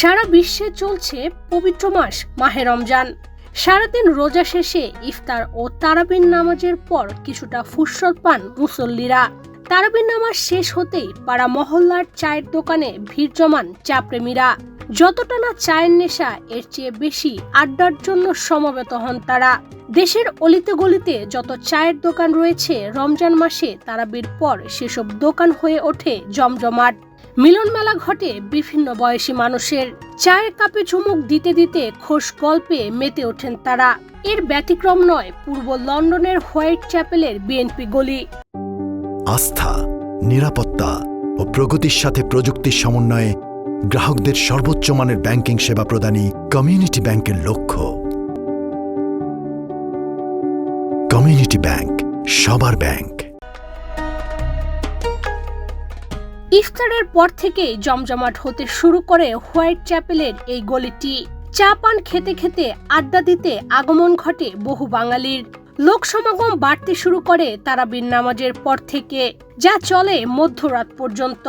সারা বিশ্বে চলছে পবিত্র মাস মাহে রমজান। সারাদিন রোজা শেষে ইফতার ও তারাবির নামাজের পর কিছুটা ফুরসত পান মুসল্লিরা। তারাবির নামাজ শেষ হতেই পাড়া মহল্লার চায়ের দোকানে ভিড় জমান চা প্রেমীরা। যতটা না চায়ের নেশা, এর চেয়ে বেশি আড্ডার জন্য সমবেত হন তারা। দেশের অলিতে গলিতে যত চায়ের দোকান রয়েছে, রমজান মাসে তারাবির পর সেসব দোকান হয়ে ওঠে জমজমাট। মিলন মেলা ঘটে বিভিন্ন বয়সী মানুষের। চায়ের কাপে চুমুক দিতে দিতে খোশ গল্পে মেতে ওঠেন তারা। এর ব্যতিক্রম নয় পূর্ব লন্ডনের হোয়াইট চ্যাপেলের বিএনপি গলি। আস্থা, নিরাপত্তা ও প্রগতির সাথে প্রযুক্তির সমন্বয়ে গ্রাহকদের সর্বোচ্চ মানের ব্যাংকিং সেবা প্রদানই কমিউনিটি ব্যাংকের লক্ষ্য। কমিউনিটি ব্যাংক, সবার ব্যাংক। ইফতারের পর থেকেই জমজমাট হতে শুরু করে হোয়াইট চ্যাপেলের এই গলিটি। চা পান খেতে খেতে আড্ডা দিতে আগমন ঘটে বহু বাঙালির। লোক সমাগম বাড়তে শুরু করে তারাবির নামাজের পর থেকে, যা চলে মধ্যরাত পর্যন্ত।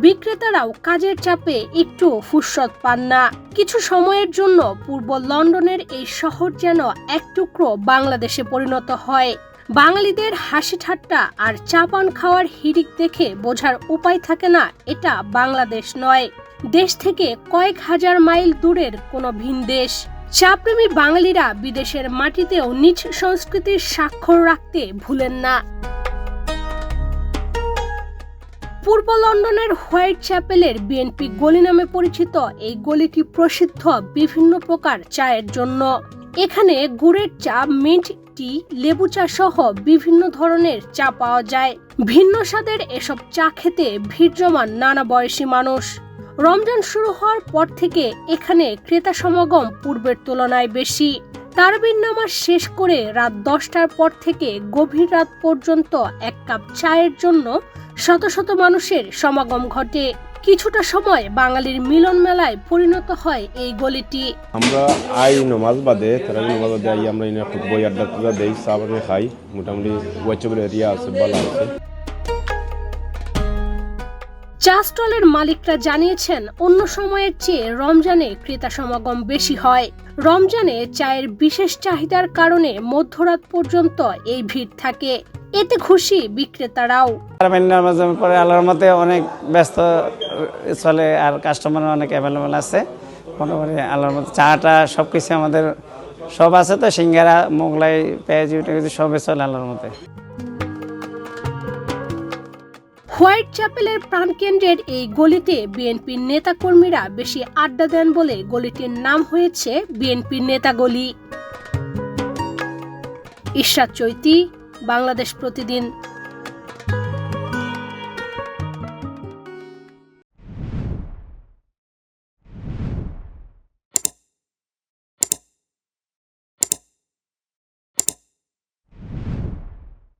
বিক্রেতারাও কাজের চাপে একটু ফুরসত পান না। কিছু সময়ের জন্য পূর্ব লন্ডনের এই শহর যেন এক টুকরো বাংলাদেশে পরিণত হয়। বাঙালিদের হাসি ঠাট্টা আর চা পান খাওয়ার হিড়িক দেখে বোঝার উপায় থাকে না এটা বাংলাদেশ নয়, দেশ থেকে কয়েক হাজার মাইল দূরের কোনো ভিন দেশ। চা প্রেমী বাঙালিরা বিদেশের মাটিতেও নিজ সংস্কৃতির স্বাক্ষর রাখতে ভুলেন না। পূর্ব লন্ডনের হোয়াইট চ্যাপেলের বিএনপি গলি নামে পরিচিত এই গলিটি প্রসিদ্ধ বিভিন্ন প্রকার চায়ের জন্য। এখানে গুড়ের চা, মিন্ট টি, লেবু চা সহ বিভিন্ন ধরনের চা পাওয়া যায়। ভিন্ন স্বাদের এসব চা খেতে ভিড় জমান নানা বয়সী মানুষ। রমজান শুরু হওয়ার পর থেকে এখানে ক্রেতা সমাগম পূর্বের তুলনায় বেশি। তারাবির নামাজ শেষ করে রাত 10টার পর থেকে গভীর রাত পর্যন্ত এক কাপ চায়ের জন্য শত শত মানুষের সমাগম ঘটে। কিছুটা সময় বাঙালির মিলন মেলায় পরিণত হয় এই গলিটি। আমরা নামাজ বাদে তারাবি নামাজ বাদে আমরা এনে খুব বই আড্ডা দেই, চা বানিয়ে খাই। মোটামুটি ওয়াইচবেল এরিয়া আছে, ভালো আছে। চা স্টলের মালিকরা জানিয়েছেন, অন্য সময়ের চেয়ে রমজানে ক্রেতা সমাগম বেশি হয়। রমজানে চায়ের বিশেষ চাহিদার কারণে মধ্যরাত পর্যন্ত এই ভিড় থাকে। এতে খুশি বিক্রেতারাও। পরে আল্লাহর মতে অনেক ব্যস্ত চলে আর কাস্টমার অনেক অ্যাভেলেবেল আছে। মোটামুটি আল্লাহর মতে চাটা সবকিছু আমাদের সব আছে, তো সিঙ্গারা, মোগলাই, পেঁয়াজি সবে চলে আল্লাহর মতে। হোয়াইট চ্যাপেলের প্রাণকেন্দ্রের এই গলিতে বিএনপির নেতাকর্মীরা বেশি আড্ডা দেন বলে গলিটির নাম হয়েছে বিএনপির নেতা গলি। ইশরাত চৈতি, বাংলাদেশ প্রতিদিন।